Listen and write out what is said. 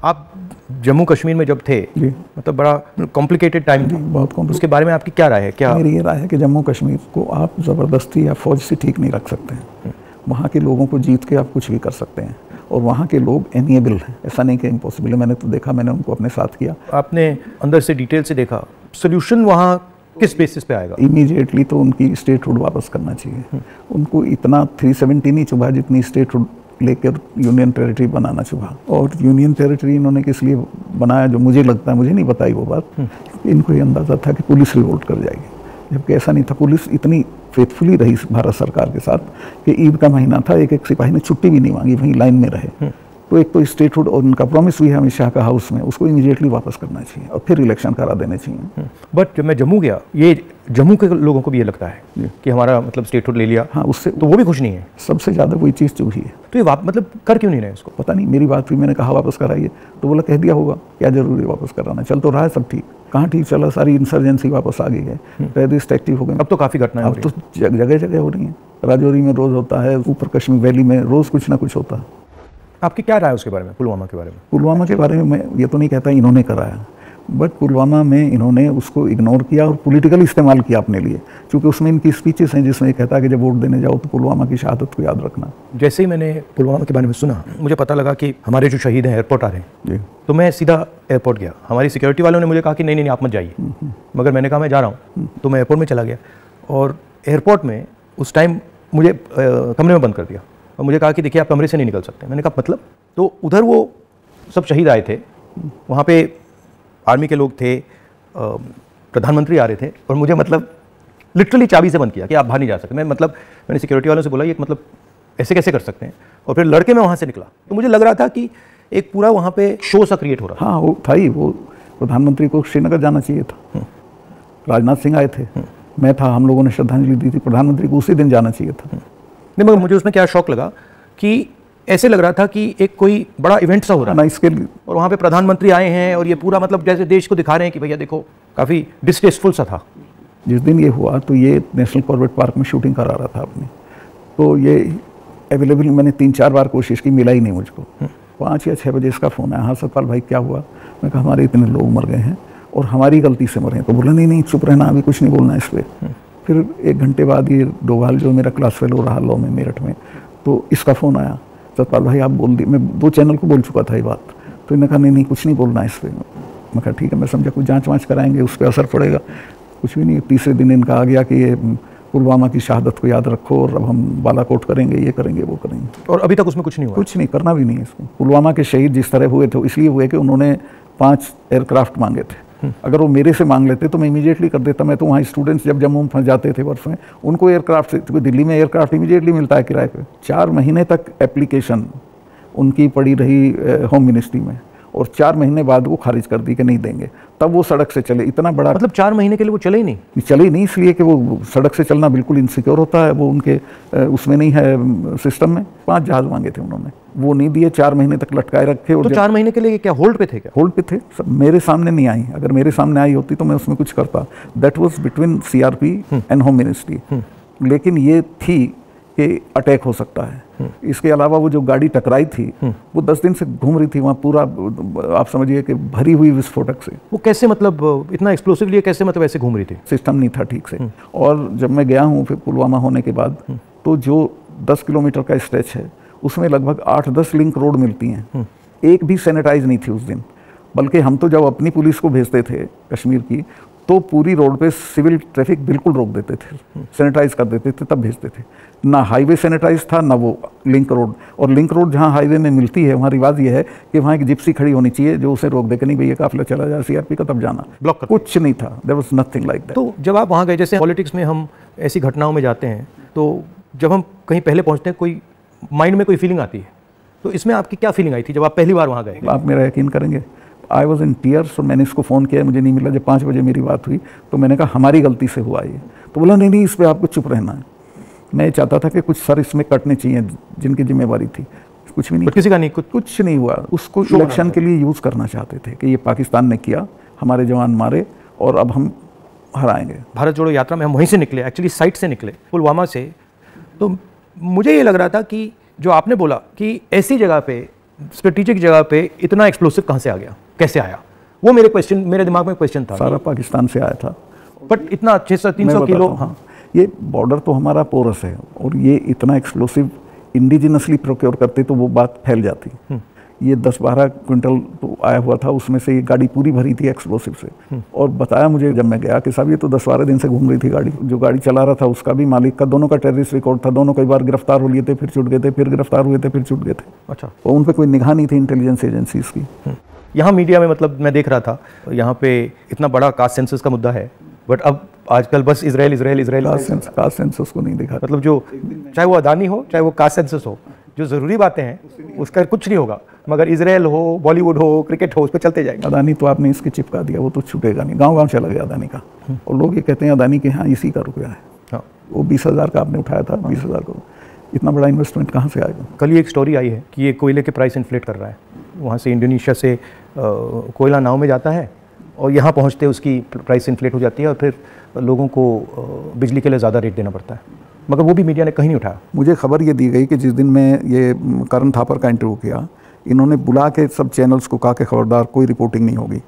आप जम्मू कश्मीर में जब थे जी, मतलब बड़ा कॉम्प्लिकेटेड टाइम था, बहुत कॉम्प्लिकेटेड। उसके बारे में आपकी क्या राय है? क्या मेरी ये राय है कि जम्मू कश्मीर को आप ज़बरदस्ती या फौज से ठीक नहीं रख सकते हैं। वहाँ के लोगों को जीत के आप कुछ भी कर सकते हैं, और वहाँ के लोग एमिएबल हैं, ऐसा नहीं कि इम्पॉसिबल है। मैंने तो देखा, मैंने उनको अपने साथ किया। आपने अंदर से डिटेल से देखा, सोल्यूशन वहाँ किस बेसिस पे आएगा? इमीडिएटली तो उनकी स्टेटहुड वापस करना चाहिए। उनको इतना 370 नहीं चुभा जितनी स्टेटहुड लेकर यूनियन टेरिटरी बनाना चुभा। और यूनियन टेरिटरी इन्होंने किस लिए बनाया, जो मुझे लगता है, मुझे नहीं बताई वो बात, इनको ये अंदाज़ा था कि पुलिस रिवोल्ट कर जाएगी, जबकि ऐसा नहीं था। पुलिस इतनी फेथफुली रही भारत सरकार के साथ कि ईद का महीना था, एक एक सिपाही ने छुट्टी भी नहीं मांगी, वहीं लाइन में रहे। तो एक तो स्टेटहुड और उनका प्रॉमिस भी है अमित शाह का हाउस में, उसको इमीडिएटली वापस करना चाहिए और फिर इलेक्शन करा देने चाहिए। बट जब मैं जम्मू गया, ये जम्मू के लोगों को भी ये लगता है कि हमारा मतलब स्टेटहुड ले लिया, हाँ, उससे तो वो भी खुश नहीं है। सबसे ज़्यादा वही चीज़ चुभी है। तो ये मतलब कर क्यों नहीं रहे इसको? पता नहीं, मेरी बात हुई, मैंने कहा वापस कराइए, तो बोला कह दिया होगा, क्या जरूरी है वापस कराना, चल तो रहा है सब ठीक। कहाँ ठीक चला, सारी इंसर्जेंसी वापस आ गई है, टेररिस्ट एक्टिव हो गए। अब तो काफ़ी घटनाएं अब तो जगह जगह हो रही हैं। राजौरी में रोज़ होता है, ऊपर कश्मीर वैली में रोज़ कुछ ना कुछ होता है। आपकी क्या राय है उसके बारे में, पुलवामा के बारे में? पुलवामा के बारे में मैं ये तो नहीं कहता इन्होंने कराया, बट पुलवामा में इन्होंने उसको इग्नोर किया और पॉलिटिकल इस्तेमाल किया अपने लिए, क्योंकि उसमें इनकी स्पीचेस हैं जिसमें कहता है कि जब वोट देने जाओ तो पुलवामा की शहादत को याद रखना। जैसे ही मैंने पुलवामा के बारे में सुना, मुझे पता लगा कि हमारे जो शहीद हैं एयरपोर्ट आ रहे हैं जी, तो मैं सीधा एयरपोर्ट गया। हमारी सिक्योरिटी वालों ने मुझे कहा कि नहीं नहीं आप मत जाइए, मगर मैंने कहा मैं जा रहा हूँ, तो मैं एयरपोर्ट में चला गया। और एयरपोर्ट में उस टाइम मुझे कमरे में बंद कर दिया और मुझे कहा कि देखिए आप कमरे से नहीं निकल सकते। मैंने कहा मतलब? तो उधर वो सब शहीद आए थे, वहाँ पे आर्मी के लोग थे, प्रधानमंत्री आ रहे थे, और मुझे मतलब लिटरली चाबी से बंद किया कि आप बाहर नहीं जा सकते। मैंने सिक्योरिटी वालों से बोला ये मतलब ऐसे कैसे कर सकते हैं, और फिर लड़के मैं वहाँ से निकला। तो मुझे लग रहा था कि एक पूरा वहाँ पे शो सा क्रिएट हो रहा। हाँ, वो था ही। वो प्रधानमंत्री को श्रीनगर जाना चाहिए था, राजनाथ सिंह आए थे, मैं था, हम लोगों ने श्रद्धांजलि दी थी, प्रधानमंत्री को उसी दिन जाना चाहिए था। नहीं, मगर मुझे उसमें क्या शौक लगा कि ऐसे लग रहा था कि एक कोई बड़ा इवेंट सा हो रहा है ना इसके लिए, और वहाँ पे प्रधानमंत्री आए हैं और ये पूरा मतलब जैसे देश को दिखा रहे हैं कि भैया देखो, काफ़ी डिस्टेस्टफुल सा था। जिस दिन ये हुआ तो ये नेशनल कॉर्बेट पार्क में शूटिंग करा रहा था अपनी, तो ये अवेलेबल, मैंने 3-4 बार कोशिश की, मिला ही नहीं मुझको। 5 या 6 बजे इसका फ़ोन आया, हाँ सतपाल भाई क्या हुआ? मैं कहा हमारे इतने लोग मर गए हैं और हमारी गलती से मरे हैं। तो बोला नहीं नहीं चुप रहना, अभी कुछ नहीं बोलना इस पर। फिर 1 घंटे बाद ये डोभाल जो मेरा क्लास फेलो रहा लॉ में मेरठ में, तो इसका फ़ोन आया, सतपाल भाई आप बोल दी। मैं 2 चैनल को बोल चुका था ये बात, तो इन्होंने कहा नहीं नहीं कुछ नहीं बोलना इस पर। मैं कहा ठीक है, मैं समझा कुछ जांच वाँच कराएंगे, उस पर असर पड़ेगा। कुछ भी नहीं। तीसरे दिन इनका आ गया कि ये पुलवामा की शहादत को याद रखो और अब हम बालाकोट करेंगे, ये करेंगे, वो करेंगे। और अभी तक उसमें कुछ नहीं हुआ? कुछ नहीं, करना भी नहीं है इसको। पुलवामा के शहीद जिस तरह हुए थे इसलिए हुए कि उन्होंने 5 एयरक्राफ्ट मांगे थे। अगर वो मेरे से मांग लेते तो मैं इमीडिएटली कर देता। मैं तो वहाँ स्टूडेंट्स जब जम्मू में फंस जाते थे वर्ष में, उनको एयरक्राफ्ट से, क्योंकि दिल्ली में एयरक्राफ्ट इमीडिएटली मिलता है किराए पे। 4 महीने तक एप्लीकेशन उनकी पड़ी रही होम मिनिस्ट्री में, और 4 महीने बाद वो खारिज कर दी कि नहीं देंगे। तब वो सड़क से चले। इतना बड़ा मतलब 4 महीने के लिए वो चले ही नहीं? चले ही नहीं, इसलिए कि वो सड़क से चलना बिल्कुल इनसिक्योर होता है, वो उनके उसमें नहीं है सिस्टम में। 5 जहाज मांगे थे उन्होंने, वो नहीं दिए, 4 महीने तक लटकाए रखे। और तो 4 महीने के लिए क्या होल्ड पे थे? क्या होल्ड पे थे? सब मेरे सामने नहीं आई। अगर मेरे सामने आई होती तो मैं उसमें कुछ करता। That was between CRP and home ministry. लेकिन ये थी कि अटैक हो सकता है। इसके अलावा वो जो गाड़ी टकराई थी वो 10 दिन से घूम रही थी वहाँ, पूरा आप समझिए कि भरी हुई विस्फोटक से। वो कैसे मतलब इतना एक्सप्लोसिवली कैसे मतलब ऐसे घूम रही थी? सिस्टम नहीं था ठीक से। और जब मैं गया हूँ फिर पुलवामा होने के बाद, तो जो 10 किलोमीटर का स्ट्रेच है उसमें लगभग 8-10 लिंक रोड मिलती हैं। एक भी सैनिटाइज नहीं थी उस दिन। बल्कि हम तो जब अपनी पुलिस को भेजते थे कश्मीर की, तो पूरी रोड पे सिविल ट्रैफिक बिल्कुल रोक देते थे, सैनिटाइज कर देते थे, तब भेजते थे। ना हाईवे सैनिटाइज था ना वो लिंक रोड। और लिंक रोड जहाँ हाईवे में मिलती है वहाँ रिवाज ये है कि वहाँ एक जिप्सी खड़ी होनी चाहिए जो उसे रोक दे कि नहीं भैया काफिला चला जाए सीआरपी का, तब जाना। ब्लॉक कर कुछ नहीं था, there was nothing like that. तो जब आप वहाँ गए, जैसे पॉलिटिक्स में हम ऐसी घटनाओं में जाते हैं, तो जब हम कहीं पहले पहुँचते हैं कोई माइंड में कोई फीलिंग आती है, तो इसमें आपकी क्या फीलिंग आई थी जब आप पहली बार वहाँ गए? आप मेरा यकीन करेंगे, आई वॉज इन टीयर्स। और मैंने इसको फ़ोन किया, मुझे नहीं मिला। जब 5 बजे मेरी बात हुई तो मैंने कहा हमारी गलती से हुआ ये। तो बोला नहीं नहीं इस पर आपको चुप रहना है। मैं चाहता था कि कुछ सर इसमें कटने चाहिए जिनकी जिम्मेवारी थी। कुछ भी नहीं, किसी का नहीं, कुछ नहीं हुआ। उसको इलेक्शन के लिए यूज़ करना चाहते थे कि ये पाकिस्तान ने किया, हमारे जवान मारे और अब हम हराएंगे। भारत जोड़ो यात्रा में हम वहीं से निकले, एक्चुअली साइट से निकले, पुलवामा से। तो मुझे ये लग रहा था कि जो आपने बोला कि ऐसी जगह पे स्ट्रेटेजिक जगह पे इतना एक्सप्लोसिव कहाँ से आ गया, कैसे आया? वो मेरे दिमाग में क्वेश्चन था। सारा पाकिस्तान से आया था, बट इतना 600-300 किलो। हाँ, ये बॉर्डर तो हमारा पोरस है और ये इतना एक्सप्लोसिव इंडिजिनसली प्रोक्योर करते तो वो बात फैल जाती। ये 10-12 क्विंटल तो आया हुआ था, उसमें से ये गाड़ी पूरी भरी थी एक्सप्लोसिव से। और बताया मुझे जब मैं गया कि साहब ये तो 10-12 दिन से घूम रही थी गाड़ी। जो गाड़ी चला रहा था उसका भी, मालिक का, दोनों का टेररिस्ट रिकॉर्ड था। दोनों कई बार गिरफ्तार हो लिए थे, फिर छूट गए थे, फिर गिरफ्तार हुए थे, फिर छूट गए थे। अच्छा। और उन पर कोई निगाह नहीं थी इंटेलिजेंस एजेंसीज की। यहाँ मीडिया में मतलब मैं देख रहा था, यहाँ पे इतना बड़ा कास्ट सेंसस का मुद्दा है, बट अब आजकल बस इजराइल कास्ट सेंसस को नहीं देखा। मतलब जो चाहे वो अदानी हो, चाहे वो कास्ट सेंसस हो, जो ज़रूरी बातें हैं उसका कुछ नहीं होगा, मगर इजराइल हो, बॉलीवुड हो, क्रिकेट हो, उस पर चलते जाएंगे। अदानी तो आपने इसकी चिपका दिया, वो तो छूटेगा नहीं। गांव-गांव चला गया अदानी का। और लोग ये कहते हैं अदानी के यहाँ इसी का रुपया है। हाँ। वो 20,000 का आपने उठाया था, 20,000 को इतना बड़ा इन्वेस्टमेंट कहाँ से आएगा? कल ही एक स्टोरी आई है कि ये कोयले के प्राइस इन्फ्लेट कर रहा है। वहाँ से इंडोनेशिया से कोयला नाव में जाता है और यहाँ पहुँचते उसकी प्राइस इन्फ्लेट हो जाती है और फिर लोगों को बिजली के लिए ज़्यादा रेट देना पड़ता है, मगर वो भी मीडिया ने कहीं नहीं उठाया। मुझे खबर ये दी गई कि जिस दिन मैं ये करण थापर का इंटरव्यू किया, इन्होंने बुला के सब चैनल्स को कहा कि खबरदार कोई रिपोर्टिंग नहीं होगी।